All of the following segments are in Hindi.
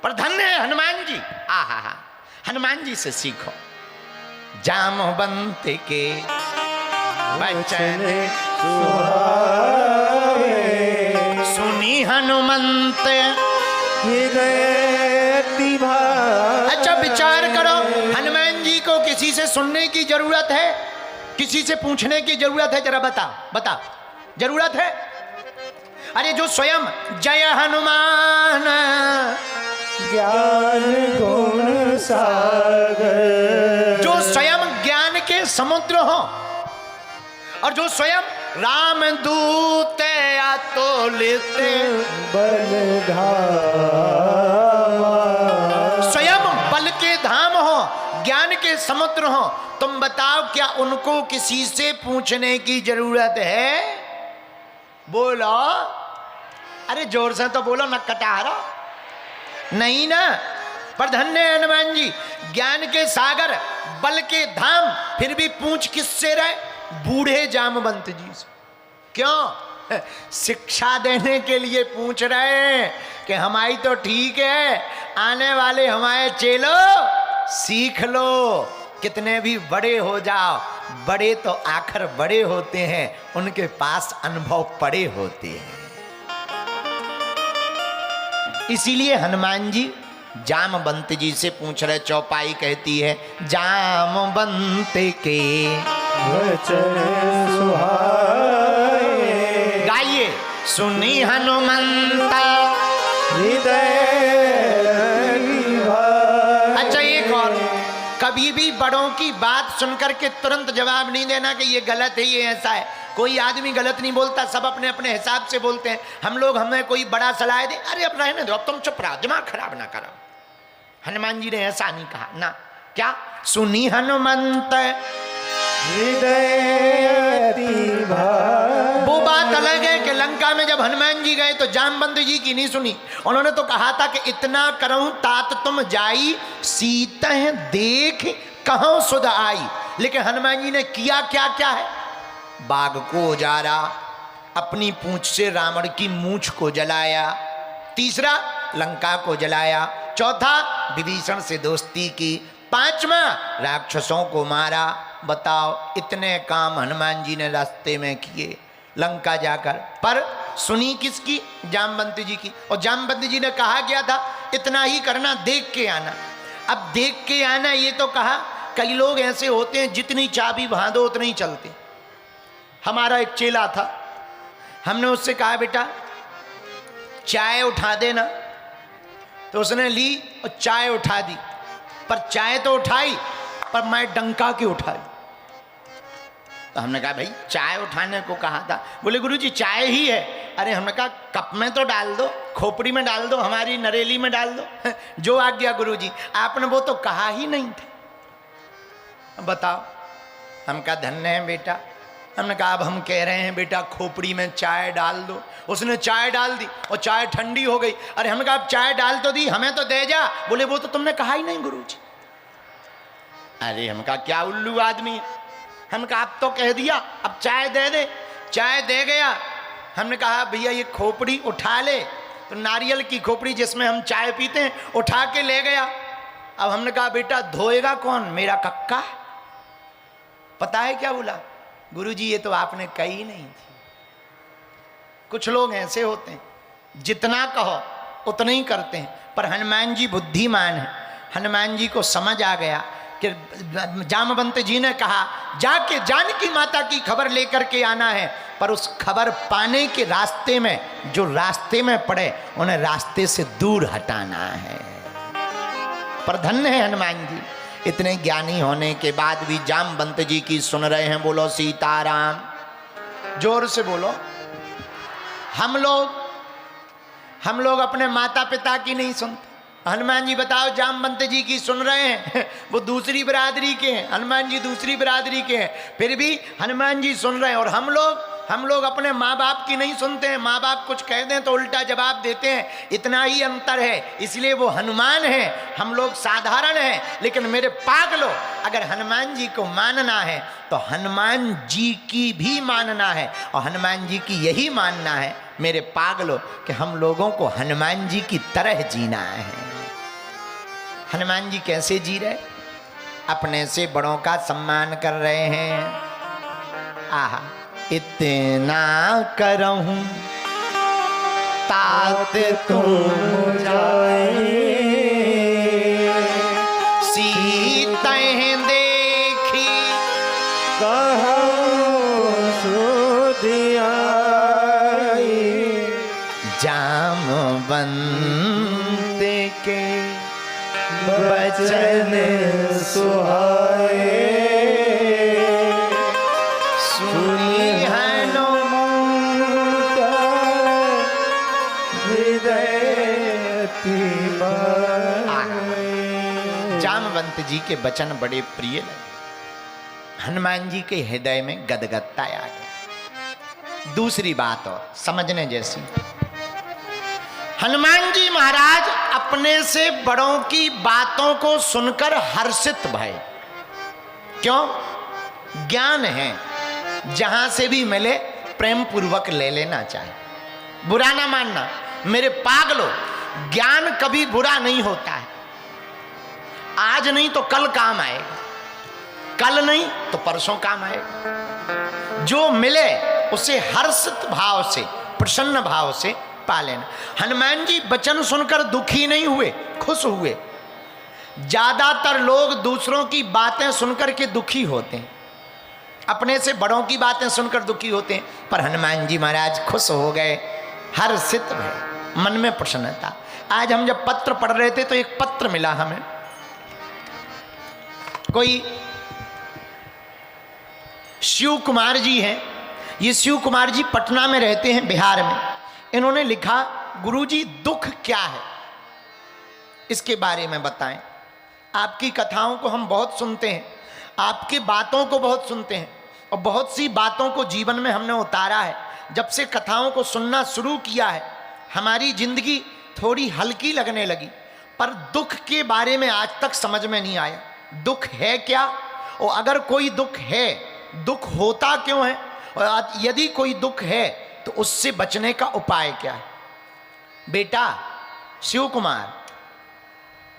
पर धन्य है हनुमान जी। आहा हा, हनुमान जी से सीखो। जामवंत के बचन सुनी हनुमंत। अच्छा विचार करो, हनुमान जी को किसी से सुनने की जरूरत है, किसी से पूछने की जरूरत है? जरा बता बता, जरूरत है? अरे जो स्वयं जय हनुमान ज्ञान गुण सागर, जो स्वयं ज्ञान के समुद्र हो, और जो स्वयं राम दूत अतुलित बल स्वयं बल के धाम हो, ज्ञान के समुद्र हो, तुम बताओ क्या उनको किसी से पूछने की जरूरत है? बोलो, अरे जोर से तो बोलो, न कटारो नहीं ना। पर धन्य हनुमान जी, ज्ञान के सागर, बल के धाम, फिर भी पूछ किससे रहे? बूढ़े जामवंत जी से। क्यों? शिक्षा देने के लिए पूछ रहे हैं कि हमारी तो ठीक है, आने वाले हमारे चेलो सीख लो। कितने भी बड़े हो जाओ, बड़े तो आखिर बड़े होते हैं, उनके पास अनुभव पड़े होते हैं। इसीलिए हनुमान जी जामवंत जी से पूछ रहे। चौपाई कहती है जामवंत के वचन सुहाए, गाइए सुनी हनुमंता हृदय। अच्छा एक और, कभी भी बड़ों की बात सुनकर के तुरंत जवाब नहीं देना कि ये गलत है, ये ऐसा है। कोई आदमी गलत नहीं बोलता, सब अपने अपने हिसाब से बोलते हैं। हम लोग, हमें कोई बड़ा सलाह दे, अरे अब रहने दो, अब तुम चुप रहो, दिमाग खराब ना करो। हनुमान जी ने ऐसा नहीं कहा ना। क्या? सुनी हनुमंत हृदय। वो बात अलग है कि लंका में जब हनुमान जी गए तो जामवंत जी की नहीं सुनी। उन्होंने तो कहा था कि इतना करऊं तात तुम जाई, सीते देख कहां सुध आई। लेकिन हनुमान जी ने किया क्या क्या है? बाघ को उजारा, अपनी पूंछ से रावण की मूंछ को जलाया, तीसरा लंका को जलाया, चौथा विभीषण से दोस्ती की, पांचवा राक्षसों को मारा। बताओ, इतने काम हनुमान जी ने रास्ते में किए लंका जाकर। पर सुनी किसकी? जामवंत जी की। और जामवंत जी ने कहा क्या था? इतना ही करना, देख के आना। अब देख के आना ये तो कहा, कई लोग ऐसे होते हैं जितनी चाबी बांधो उतने ही चलते। हमारा एक चेला था, हमने उससे कहा बेटा चाय उठा देना, तो उसने ली और चाय उठा दी। पर चाय तो उठाई, पर मैं डंका की उठाई। तो हमने कहा भाई चाय उठाने को कहा था। बोले गुरुजी चाय ही है। अरे हमने कहा कप में तो डाल दो, खोपड़ी में डाल दो, हमारी नरेली में डाल दो, जो आ गया गुरुजी, आपने वो तो कहा ही नहीं था। बताओ। हम कहा धन्य है बेटा। हमने कहा अब हम कह रहे हैं बेटा खोपड़ी में चाय डाल दो। उसने चाय डाल दी और चाय ठंडी हो गई। अरे हमने कहा अब चाय डाल तो दी, हमें तो दे जा। बोले वो तो तुमने कहा ही नहीं गुरुजी। अरे हम कहा क्या उल्लू आदमी है। हम कहा अब तो कह दिया, अब चाय दे दे। चाय दे गया। हमने कहा भैया ये खोपड़ी उठा ले। तो नारियल की खोपड़ी जिसमें हम चाय पीते हैं उठा के ले गया। अब हमने कहा बेटा धोएगा कौन? मेरा कक्का। पता है क्या बोला? गुरुजी ये तो आपने कही नहीं थी। कुछ लोग ऐसे होते हैं, जितना कहो उतना ही करते हैं। पर हनुमान जी बुद्धिमान है। हनुमान जी को समझ आ गया कि जामवंत जी ने कहा जाके जानकी माता की खबर लेकर के आना है, पर उस खबर पाने के रास्ते में जो रास्ते में पड़े उन्हें रास्ते से दूर हटाना है। पर धन्य है हनुमान जी, इतने ज्ञानी होने के बाद भी जामवंत जी की सुन रहे हैं। बोलो सीताराम, जोर से बोलो। हम लोग अपने माता पिता की नहीं सुनते। हनुमान जी बताओ जामवंत जी की सुन रहे हैं। वो दूसरी बिरादरी के हैं, हनुमान जी दूसरी बिरादरी के हैं, फिर भी हनुमान जी सुन रहे हैं। और हम लोग अपने माँ बाप की नहीं सुनते हैं। माँ बाप कुछ कह दें तो उल्टा जवाब देते हैं। इतना ही अंतर है। इसलिए वो हनुमान है, हम लोग साधारण हैं। लेकिन मेरे पागलों, अगर हनुमान जी को मानना है तो हनुमान जी की भी मानना है। और हनुमान जी की यही मानना है मेरे पागलों कि हम लोगों को हनुमान जी की तरह जीना है। हनुमान जी कैसे जी रहे? अपने से बड़ों का सम्मान कर रहे हैं। आहा, इतना करहूं तात तुम जाए सीता देखी कहो सुधिया जामवंत के बचन सुहाए सुनी हनुमंत हृदय जामवंत जी के वचन बड़े प्रिय लगे। हनुमान जी के हृदय में गदगदता आ गई। दूसरी बात और समझने जैसी, हनुमान जी महाराज अपने से बड़ों की बातों को सुनकर हर्षित भये। क्यों? ज्ञान है, जहां से भी मिले प्रेम पूर्वक ले लेना चाहिए, बुरा ना मानना। मेरे पागलों, ज्ञान कभी बुरा नहीं होता है। आज नहीं तो कल काम आएगा, कल नहीं तो परसों काम आएगा। जो मिले उसे हर्षित भाव से, प्रसन्न भाव से पा लेना। हनुमान जी वचन सुनकर दुखी नहीं हुए, खुश हुए। ज्यादातर लोग दूसरों की बातें सुनकर के दुखी होते हैं, अपने से बड़ों की बातें सुनकर दुखी होते हैं, पर हनुमान जी महाराज खुश हो गए, हर्षित भये, मन में प्रसन्नता। आज हम जब पत्र पढ़ रहे थे तो एक पत्र मिला हमें, कोई शिव कुमार जी हैं। ये शिव कुमार जी पटना में रहते हैं, बिहार में। इन्होंने लिखा, गुरुजी दुख क्या है इसके बारे में बताएं। आपकी कथाओं को हम बहुत सुनते हैं, आपकी बातों को बहुत सुनते हैं, और बहुत सी बातों को जीवन में हमने उतारा है। जब से कथाओं को सुनना शुरू किया है, हमारी जिंदगी थोड़ी हल्की लगने लगी, पर दुख के बारे में आज तक समझ में नहीं आया। दुख है क्या, और अगर कोई दुख है, दुख होता क्यों है, और यदि कोई दुख है तो उससे बचने का उपाय क्या है। बेटा शिव कुमार,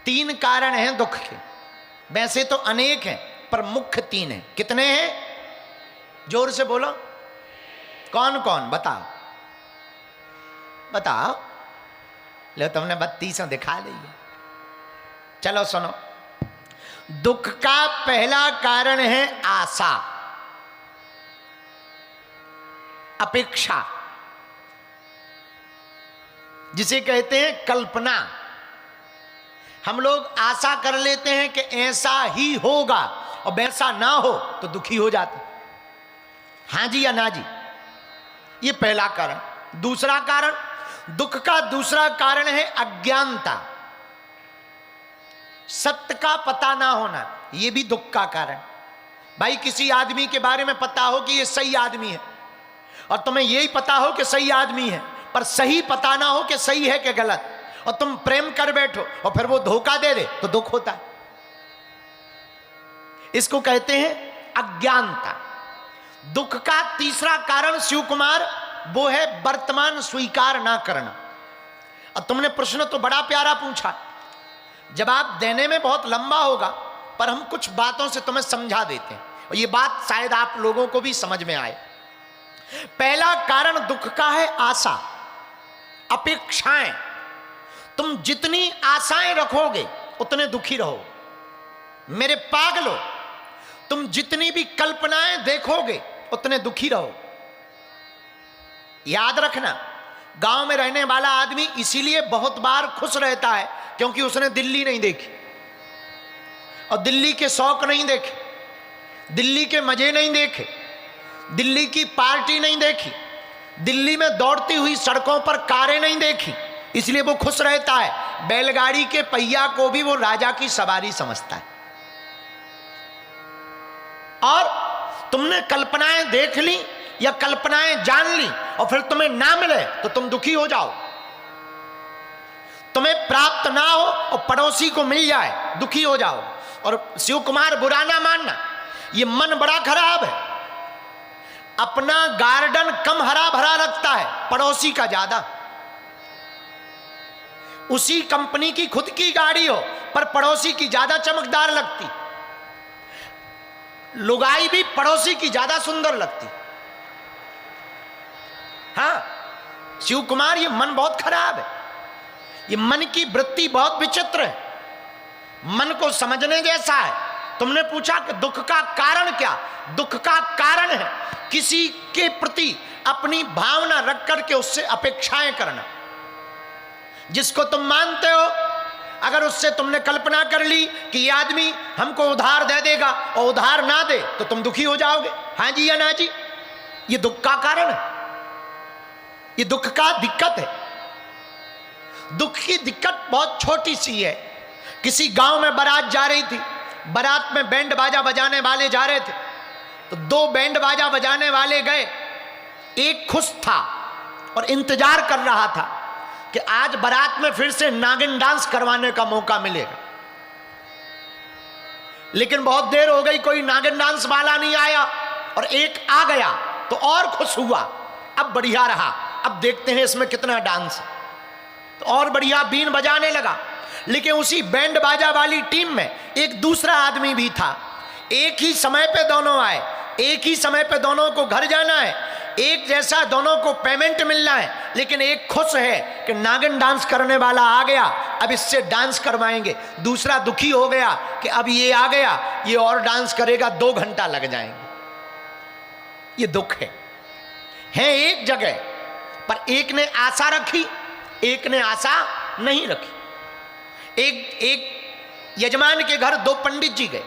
3 कारण हैं दुख के। वैसे तो अनेक हैं, पर मुख्य 3 हैं। कितने हैं? जोर से बोलो, कौन कौन? बताओ बताओ। लो, तुमने 32 दिखा दी है। चलो सुनो। दुख का पहला कारण है आशा, अपेक्षा, जिसे कहते हैं कल्पना। हम लोग आशा कर लेते हैं कि ऐसा ही होगा, और वैसा ना हो तो दुखी हो जाते। हाँ जी या ना जी? ये पहला कारण। दूसरा कारण, दुख का दूसरा कारण है अज्ञानता, सत्य का पता ना होना। यह भी दुख का कारण। भाई, किसी आदमी के बारे में पता हो कि ये सही आदमी है, और तुम्हें यही पता हो कि सही आदमी है, पर सही पता ना हो कि सही है कि गलत, और तुम प्रेम कर बैठो और फिर वो धोखा दे दे, तो दुख होता है। इसको कहते हैं अज्ञानता। दुख का तीसरा कारण शिव कुमार, वो है वर्तमान स्वीकार ना करना। और तुमने प्रश्न तो बड़ा प्यारा पूछा, जवाब देने में बहुत लंबा होगा, पर हम कुछ बातों से तुम्हें समझा देते हैं, और ये बात शायद आप लोगों को भी समझ में आए। पहला कारण दुख का है आशा, अपेक्षाएं। तुम जितनी आशाएं रखोगे उतने दुखी रहो। मेरे पागलों, तुम जितनी भी कल्पनाएं देखोगे उतने दुखी रहो। याद रखना, गांव में रहने वाला आदमी इसीलिए बहुत बार खुश रहता है क्योंकि उसने दिल्ली नहीं देखी, और दिल्ली के शौक नहीं देखे, दिल्ली के मजे नहीं देखे, दिल्ली की पार्टी नहीं देखी, दिल्ली में दौड़ती हुई सड़कों पर कारें नहीं देखी, इसलिए वो खुश रहता है। बैलगाड़ी के पहिया को भी वो राजा की सवारी समझता है। और तुमने कल्पनाएं देख ली या कल्पनाएं जान ली और फिर तुम्हें ना मिले तो तुम दुखी हो जाओ। तुम्हें प्राप्त ना हो और पड़ोसी को मिल जाए, दुखी हो जाओ। और शिव कुमार, बुरा ना मानना, ये मन बड़ा खराब है। अपना गार्डन कम हरा भरा लगता है, पड़ोसी का ज्यादा। उसी कंपनी की खुद की गाड़ी हो पर पड़ोसी की ज्यादा चमकदार लगती, लुगाई भी पड़ोसी की ज्यादा सुंदर लगती। हाँ शिव कुमार, ये मन बहुत खराब है, ये मन की वृत्ति बहुत विचित्र है, मन को समझने जैसा है। तुमने पूछा कि दुख का कारण क्या? दुख का कारण है किसी के प्रति अपनी भावना रख करके उससे अपेक्षाएं करना। जिसको तुम मानते हो, अगर उससे तुमने कल्पना कर ली कि ये आदमी हमको उधार दे देगा और उधार ना दे तो तुम दुखी हो जाओगे। हाँ जी या ना जी? ये दुख का कारण है, ये दुख का दिक्कत है। दुख की दिक्कत बहुत छोटी सी है। किसी गांव में बारात जा रही थी, बारात में बैंड बाजा बजाने वाले जा रहे थे, तो दो बैंड बाजा बजाने वाले गए। एक खुश था और इंतजार कर रहा था कि आज बारात में फिर से नागिन डांस करवाने का मौका मिलेगा, लेकिन बहुत देर हो गई, कोई नागिन डांस वाला नहीं आया, और एक आ गया तो और खुश हुआ, अब बढ़िया रहा, अब देखते हैं इसमें कितना डांस है, तो और बढ़िया बीन बजाने लगा। लेकिन उसी बैंड बाजा वाली टीम में एक दूसरा आदमी भी था। एक ही समय पे दोनों आए, एक ही समय पे दोनों को घर जाना है, एक जैसा दोनों को पेमेंट मिलना है, लेकिन एक खुश है कि नागिन डांस करने वाला आ गया, अब इससे डांस करवाएंगे। दूसरा दुखी हो गया कि अब ये आ गया, ये और डांस करेगा, 2 घंटा लग जाएंगे। ये दुख है एक जगह पर एक ने आशा रखी, एक ने आशा नहीं रखी। एक यजमान के घर 2 पंडित जी गए,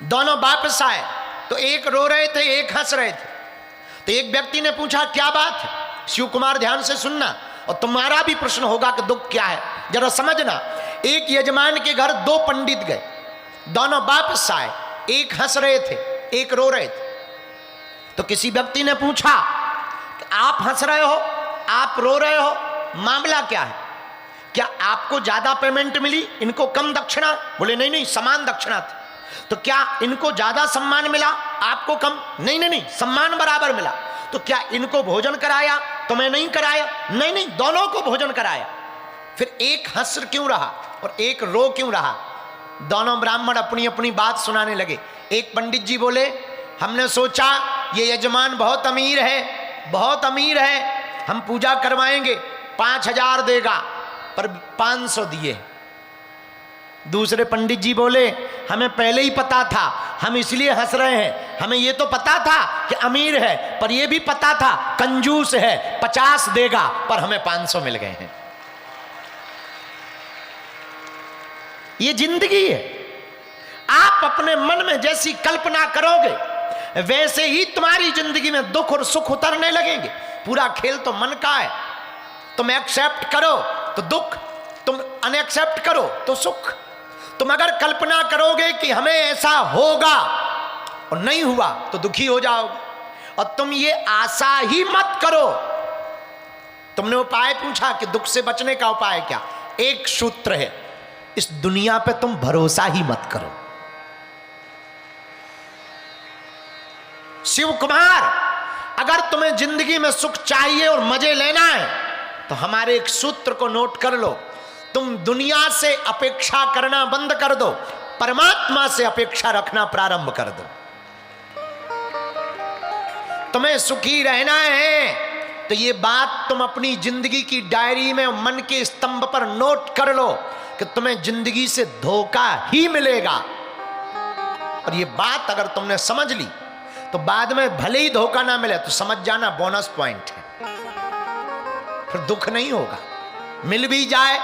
दोनों वापस आए तो एक रो रहे थे, एक हंस रहे थे। तो एक व्यक्ति ने पूछा क्या बात है? शिव कुमार ध्यान से सुनना और तुम्हारा भी प्रश्न होगा कि दुख क्या है, जरा समझना। एक यजमान के घर 2 पंडित गए, दोनों वापस आए, एक हंस रहे थे, एक रो रहे थे। तो किसी व्यक्ति ने पूछा कि आप हंस रहे हो, आप रो रहे हो, मामला क्या है? क्या आपको ज्यादा पेमेंट मिली, इनको कम दक्षिणा? बोले नहीं नहीं, समान दक्षिणा थी। तो क्या इनको ज्यादा सम्मान मिला, आपको कम? नहीं नहीं नहीं, सम्मान बराबर मिला। तो क्या इनको भोजन कराया, तुम्हें नहीं कराया? नहीं नहीं, दोनों को भोजन कराया। फिर एक हंस क्यों रहा और एक रो क्यों रहा? दोनों ब्राह्मण अपनी अपनी बात सुनाने लगे। एक पंडित जी बोले हमने सोचा ये यजमान बहुत अमीर है, बहुत अमीर है, हम पूजा करवाएंगे, 5000 देगा, पर 500 दिए। दूसरे पंडित जी बोले हमें पहले ही पता था, हम इसलिए हंस रहे हैं, हमें ये तो पता था कि अमीर है, पर ये भी पता था कंजूस है, 50 देगा, पर हमें 500 मिल गए हैं। ये जिंदगी है। आप अपने मन में जैसी कल्पना करोगे वैसे ही तुम्हारी जिंदगी में दुख और सुख उतरने लगेंगे। पूरा खेल तो मन का है। तुम एक्सेप्ट करो तो दुख, तुम अनएक्सेप्ट करो तो सुख। तुम अगर कल्पना करोगे कि हमें ऐसा होगा और नहीं हुआ तो दुखी हो जाओगे, और तुम ये आशा ही मत करो। तुमने उपाय पूछा कि दुख से बचने का उपाय क्या? एक सूत्र है, इस दुनिया पे तुम भरोसा ही मत करो। शिव कुमार, अगर तुम्हें जिंदगी में सुख चाहिए और मजे लेना है तो हमारे एक सूत्र को नोट कर लो। तुम दुनिया से अपेक्षा करना बंद कर दो, परमात्मा से अपेक्षा रखना प्रारंभ कर दो। तुम्हें सुखी रहना है तो ये बात तुम अपनी जिंदगी की डायरी में, मन के स्तंभ पर नोट कर लो कि तुम्हें जिंदगी से धोखा ही मिलेगा। और ये बात अगर तुमने समझ ली तो बाद में भले ही धोखा ना मिले तो समझ जाना बोनस पॉइंट है, फिर दुख नहीं होगा। मिल भी जाए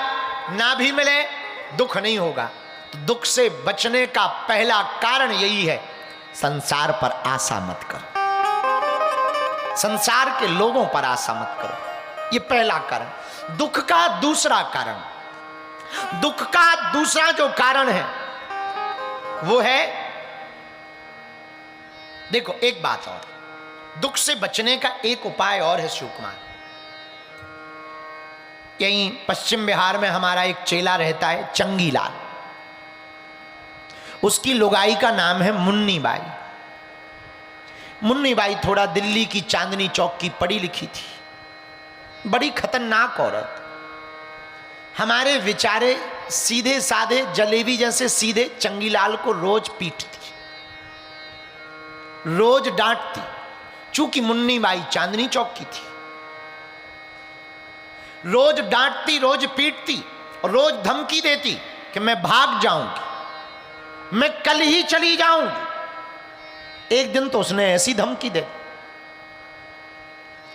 ना भी मिले दुख नहीं होगा। तो दुख से बचने का पहला कारण यही है, संसार पर आशा मत करो, संसार के लोगों पर आशा मत करो। ये पहला कारण। दुख का दूसरा कारण, दुख का दूसरा जो कारण है वो है, देखो एक बात और, दुख से बचने का एक उपाय और है शिव कुमार। यहीं पश्चिम बिहार में हमारा एक चेला रहता है चंगीलाल, उसकी लुगाई का नाम है मुन्नी बाई। मुन्नी बाई थोड़ा दिल्ली की चांदनी चौक की पढ़ी लिखी थी, बड़ी खतरनाक औरत। हमारे विचारे सीधे साधे जलेबी जैसे सीधे चंगीलाल को रोज पीटती, रोज डांटती, चूंकि मुन्नी बाई चांदनी चौक की थी। रोज डांटती, रोज पीटती और रोज धमकी देती कि मैं भाग जाऊंगी, मैं कल ही चली जाऊंगी। एक दिन तो उसने ऐसी धमकी दे।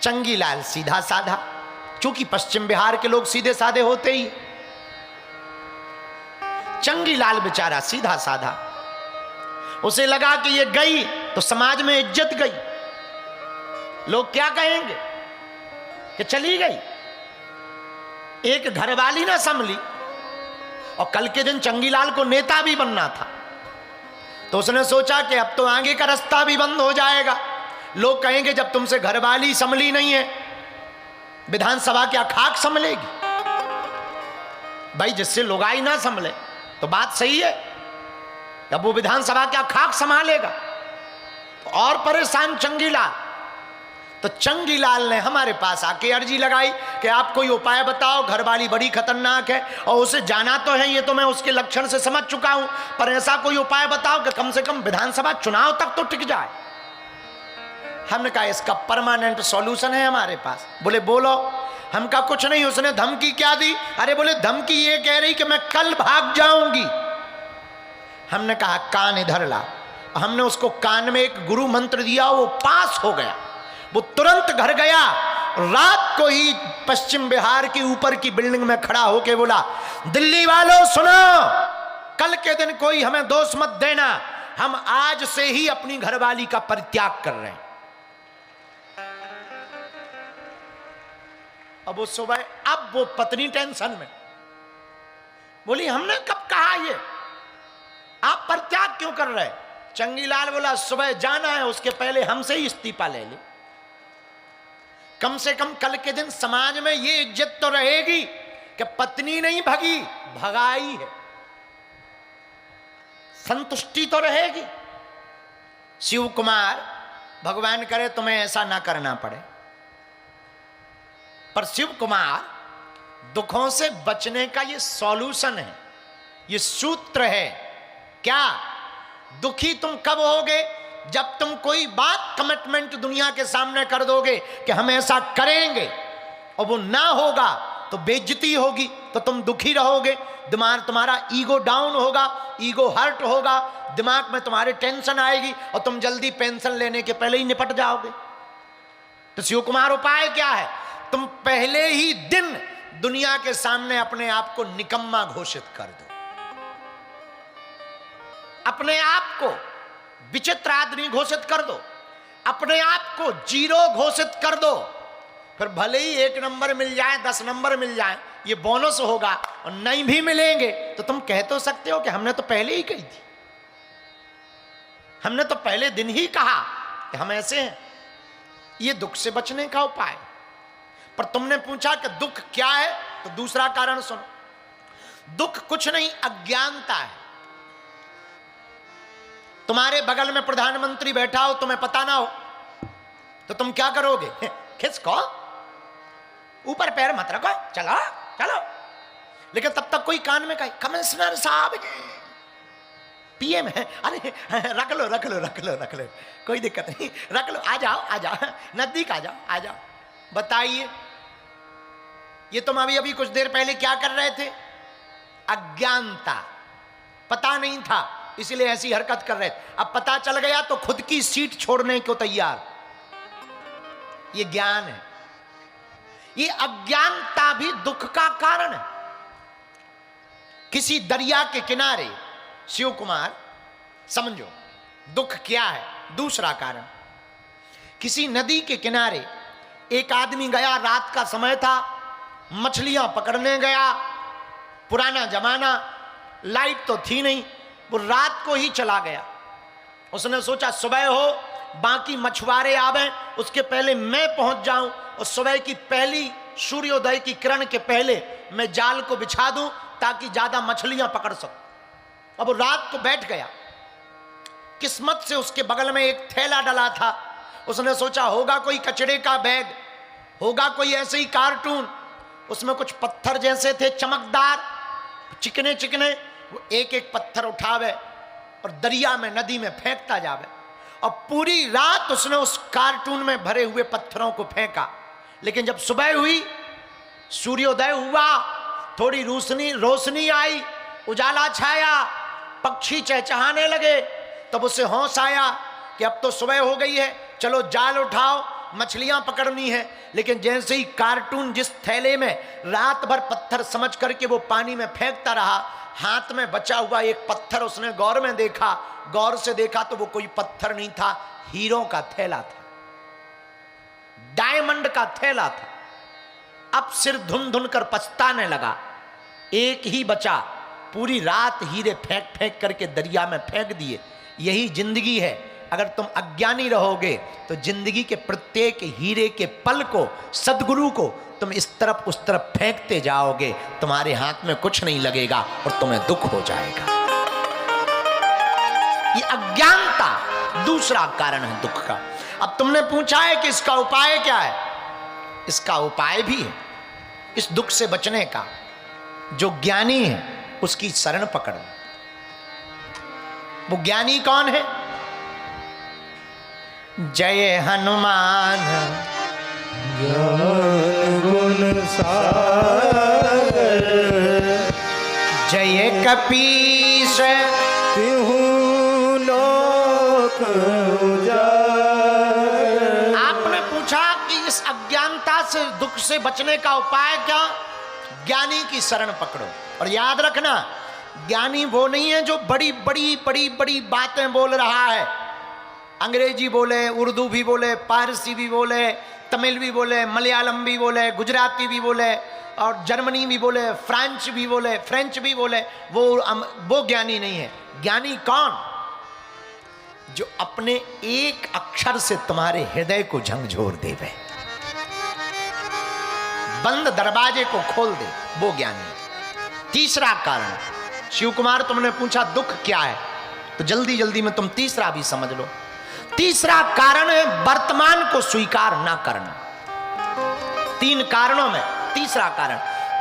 चंगीलाल सीधा साधा, चूंकि पश्चिम बिहार के लोग सीधे साधे होते ही। चंगीलाल बेचारा सीधा साधा, उसे लगा कि ये गई तो समाज में इज्जत गई, लोग क्या कहेंगे कि चली गई। एक घरवाली ना संभली और कल के दिन चंगीलाल को नेता भी बनना था, तो उसने सोचा कि अब तो आगे का रास्ता भी बंद हो जाएगा। लोग कहेंगे जब तुमसे घरवाली संभली नहीं है, विधानसभा क्या खाक संभलेगी? भाई जिससे लुगाई ना संभले तो बात सही है, अब वो विधानसभा क्या खाक संभालेगा? तो और परेशान चंगीलाल। तो चंगीलाल ने हमारे पास आके अर्जी लगाई कि आप कोई उपाय बताओ, घरवाली बड़ी खतरनाक है और उसे जाना तो है, ये तो मैं उसके लक्षण से समझ चुका हूं, पर ऐसा कोई उपाय बताओ कि कम से कम विधानसभा चुनाव तक तो टिक जाए। हमने कहा इसका परमानेंट सॉल्यूशन है हमारे पास। बोले बोलो। हम कहा कुछ नहीं। उसने धमकी क्या दी? अरे बोले धमकी ये कह रही कि मैं कल भाग जाऊंगी। हमने कहा कान इधर ला। हमने उसको कान में एक गुरु मंत्र दिया, वो पास हो गया। वो तुरंत घर गया, रात को ही पश्चिम बिहार की ऊपर की बिल्डिंग में खड़ा होके बोला, दिल्ली वालों सुनो, कल के दिन कोई हमें दोष मत देना, हम आज से ही अपनी घरवाली का परित्याग कर रहे हैं। अब वो सुबह, अब वो पत्नी टेंशन में बोली हमने कब कहा ये, आप परित्याग क्यों कर रहे? चंगीलाल बोला सुबह जाना है, उसके पहले हमसे ही इस्तीफा ले ले, कम से कम कल के दिन समाज में ये इज्जत तो रहेगी कि पत्नी नहीं भगी, भगाई है, संतुष्टि तो रहेगी। शिव कुमार, भगवान करे तुम्हें ऐसा ना करना पड़े, पर शिव कुमार दुखों से बचने का ये सॉल्यूशन है, ये सूत्र है। क्या? दुखी तुम कब होगे? जब तुम कोई बात कमिटमेंट दुनिया के सामने कर दोगे कि हम ऐसा करेंगे और वो ना होगा तो बेइज्जती होगी, तो तुम दुखी रहोगे, दिमाग तुम्हारा ईगो डाउन होगा, ईगो हर्ट होगा, दिमाग में तुम्हारे टेंशन आएगी और तुम जल्दी पेंशन लेने के पहले ही निपट जाओगे। तो शिव कुमार उपाय क्या है? तुम पहले ही दिन दुनिया के सामने अपने आप को निकम्मा घोषित कर दो, अपने आप को विचित्र आदमी घोषित कर दो, अपने आप को जीरो घोषित कर दो। फिर भले ही 1 नंबर मिल जाए, 10 नंबर मिल जाए, ये बोनस होगा, और नहीं भी मिलेंगे तो तुम कह तो सकते हो कि हमने तो पहले ही कही थी, हमने तो पहले दिन ही कहा कि हम ऐसे हैं। ये दुख से बचने का उपाय। पर तुमने पूछा कि दुख क्या है, तो दूसरा कारण सुनो। दुख कुछ नहीं, अज्ञानता है। तुम्हारे बगल में प्रधानमंत्री बैठा हो, तुम्हें पता ना हो तो तुम क्या करोगे? खिसको, ऊपर पैर मत रखो, चलो चलो। लेकिन तब तक कोई कान में कहे कमिश्नर साहब पीएम है, अरे रख लो रख लो रख लो रख लो, कोई दिक्कत नहीं, रख लो, आ जाओ नजदीक आ जाओ। बताइए, ये तुम अभी कुछ देर पहले क्या कर रहे थे? अज्ञानता, पता नहीं था इसलिए ऐसी हरकत कर रहे थे। अब पता चल गया तो खुद की सीट छोड़ने को तैयार। ये ज्ञान है। ये अज्ञानता भी दुख का कारण है। किसी दरिया के किनारे, शिव कुमार समझो दुख क्या है। दूसरा कारण, किसी नदी के किनारे एक आदमी गया, रात का समय था, मछलियां पकड़ने गया। पुराना जमाना, लाइट तो थी नहीं, वो रात को ही चला गया। उसने सोचा सुबह हो, बाकी मछुआरे आवे, उसके पहले मैं पहुंच जाऊं और सुबह की पहली सूर्योदय की किरण के पहले मैं जाल को बिछा दूं ताकि ज्यादा मछलियां पकड़ सकूं। अब वो रात को बैठ गया। किस्मत से उसके बगल में एक थैला डला था। उसने सोचा होगा कोई कचरे का बैग, होगा कोई ऐसे ही कार्टून, उसमें कुछ पत्थर जैसे थे चमकदार, चिकने चिकने। वो एक एक पत्थर उठावे और दरिया में, नदी में फेंकता जावे। और पूरी रात उसने उस कार्टून में भरे हुए पत्थरों को फेंका। लेकिन जब सुबह हुई, सूर्योदय हुआ, थोड़ी रोशनी आई, उजाला छाया, पक्षी चहचहाने लगे, तब उसे होश आया कि अब तो सुबह हो गई है, चलो जाल उठाओ, मछलियां पकड़नी है। लेकिन जैसे ही कार्टून जिस थैले में रात भर पत्थर समझ करके वो पानी में फेंकता रहा, हाथ में बचा हुआ एक पत्थर उसने गौर से देखा तो वो कोई पत्थर नहीं था, हीरों का थैला था, डायमंड का थैला था। अब सिर धुन धुन कर पछताने लगा, एक ही बचा, पूरी रात हीरे फेंक फेंक करके दरिया में फेंक दिए। यही जिंदगी है। अगर तुम अज्ञानी रहोगे तो जिंदगी के प्रत्येक हीरे के पल को, सद्गुरु को तुम इस तरफ उस तरफ फेंकते जाओगे, तुम्हारे हाथ में कुछ नहीं लगेगा और तुम्हें दुख हो जाएगा। ये अज्ञानता दूसरा कारण है दुख का। अब तुमने पूछा है कि इसका उपाय क्या है? इसका उपाय भी है इस दुख से बचने का। जो ज्ञानी है उसकी शरण पकड़। वो ज्ञानी कौन है? जय हनुमान ज्ञान गुण सागर, जय कपीस तिहु लोक उजागर। आपने पूछा कि इस अज्ञानता से, दुख से बचने का उपाय क्या? ज्ञानी की शरण पकड़ो। और याद रखना, ज्ञानी वो नहीं है जो बड़ी बड़ी बड़ी बड़ी बातें बोल रहा है। अंग्रेजी बोले, उर्दू भी बोले, पारसी भी बोले, तमिल भी बोले, मलयालम भी बोले, गुजराती भी बोले, और जर्मनी भी बोले, फ्रेंच भी बोले, वो ज्ञानी नहीं है। ज्ञानी कौन? जो अपने एक अक्षर से तुम्हारे हृदय को झंझोर देवे, बंद दरवाजे को खोल दे, वो ज्ञानी। तीसरा कारण, शिव कुमार तुमने पूछा दुख क्या है, तो जल्दी जल्दी में तुम तीसरा भी समझ लो। तीसरा कारण है वर्तमान को स्वीकार ना करना। 3 कारणों में तीसरा कारण,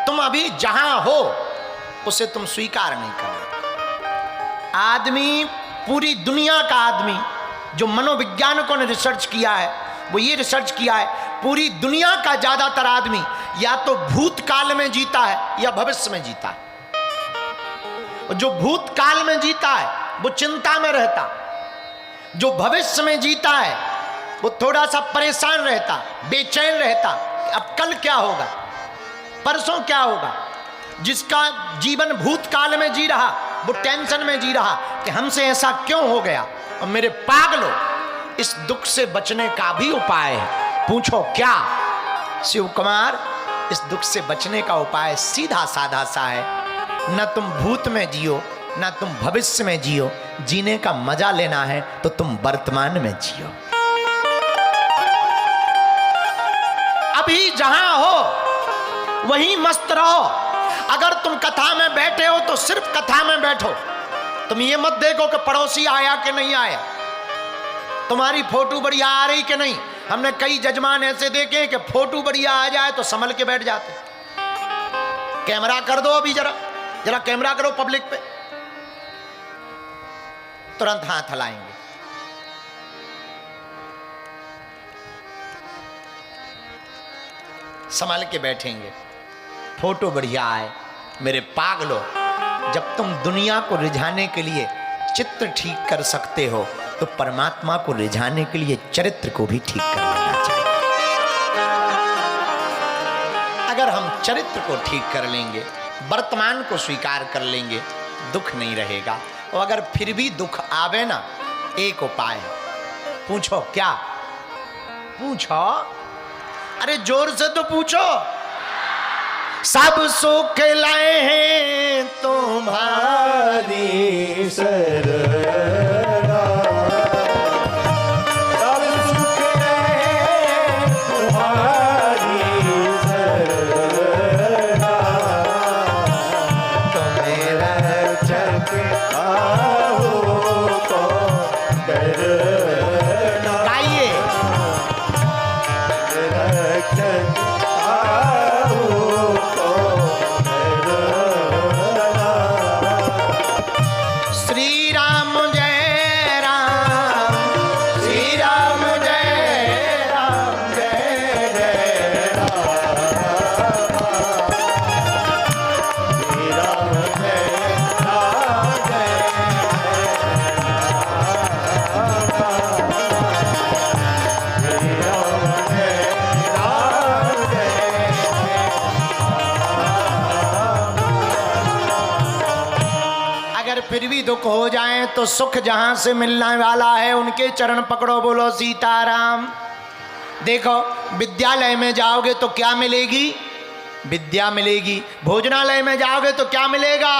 तुम अभी जहां हो उसे तुम स्वीकार नहीं कर रहे। आदमी, पूरी दुनिया का आदमी, जो मनोवैज्ञानिकों ने रिसर्च किया है, वो ये रिसर्च किया है, पूरी दुनिया का ज्यादातर आदमी या तो भूतकाल में जीता है या भविष्य में जीता है। और जो भूतकाल में जीता है वो चिंता में रहता, जो भविष्य में जीता है वो थोड़ा सा परेशान रहता, बेचैन रहता, अब कल क्या होगा, परसों क्या होगा। जिसका जीवन भूतकाल में जी रहा वो टेंशन में जी रहा कि हमसे ऐसा क्यों हो गया। और मेरे पागलों, इस दुख से बचने का भी उपाय है। पूछो क्या? शिव कुमार, इस दुख से बचने का उपाय सीधा साधा सा है। न तुम भूत में जियो, ना तुम भविष्य में जियो। जीने का मजा लेना है तो तुम वर्तमान में जियो। अभी जहां हो वहीं मस्त रहो। अगर तुम कथा में बैठे हो तो सिर्फ कथा में बैठो। तुम ये मत देखो कि पड़ोसी आया कि नहीं आया, तुम्हारी फोटो बढ़िया आ रही कि नहीं। हमने कई जजमान ऐसे देखे कि फोटो बढ़िया आ जाए तो संभल के बैठ जाते। कैमरा कर दो, अभी जरा कैमरा करो पब्लिक पे, तुरंत हाथ हिलाएंगे। संभल के बैठेंगे, फोटो बढ़िया आए। मेरे पागलो, जब तुम दुनिया को रिझाने के लिए चित्र ठीक कर सकते हो तो परमात्मा को रिझाने के लिए चरित्र को भी ठीक कर लेना चाहिए। अगर हम चरित्र को ठीक कर लेंगे, वर्तमान को स्वीकार कर लेंगे, दुख नहीं रहेगा। और अगर फिर भी दुख आवे ना, एक उपाय है। पूछो क्या? पूछो, अरे जोर से तो पूछो। सब सुख लाए हैं तुम्हारी शरणा, सब सुख रहे तुम्हारी शरणा, तुम्हें रक्षक आहो को डरना। गाइए, रक्षक आहो फिर भी दुख हो जाए तो सुख जहां से मिलने वाला है उनके चरण पकड़ो, बोलो सीताराम। देखो विद्यालय में जाओगे तो क्या मिलेगी? विद्या मिलेगी। भोजनालय में जाओगे तो क्या मिलेगा?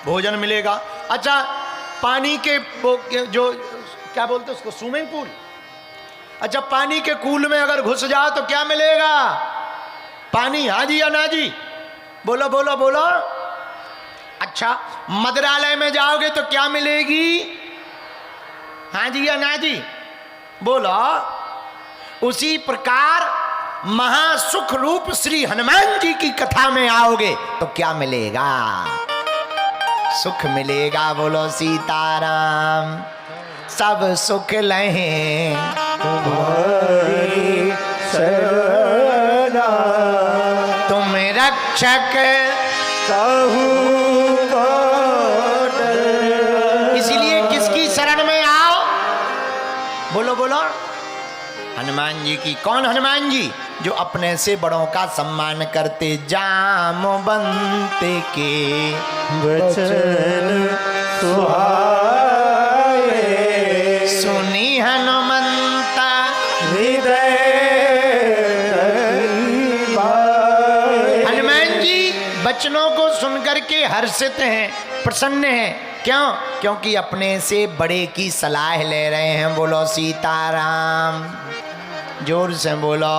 भोजन मिलेगा। अच्छा, पानी के जो क्या बोलते उसको, स्विमिंग पूल, अच्छा पानी के कूल में अगर घुस जाओ तो क्या मिलेगा? पानी। हाँ जी या ना जी? बोलो बोलो बोलो। अच्छा, मदिरालय में जाओगे तो क्या मिलेगी? हाँ जी या ना जी? बोलो। उसी प्रकार महासुख रूप श्री हनुमान जी की कथा में आओगे तो क्या मिलेगा? सुख मिलेगा। बोलो सीताराम। सब सुख लहे तुम्हारी शरणा, तुम रक्षक काहू का डर। इसलिए किसकी शरण में आओ? बोलो बोलो। हनुमान जी की। कौन हनुमान जी? जो अपने से बड़ों का सम्मान करते, जामवंत के वचन सुहाए, सुनी हनुमंता हृदय भाए। हनुमान जी बचनों को सुनकर के हर्षित हैं, प्रसन्न हैं। क्यों? क्योंकि अपने से बड़े की सलाह ले रहे हैं। बोलो सीताराम। जोर से बोलो।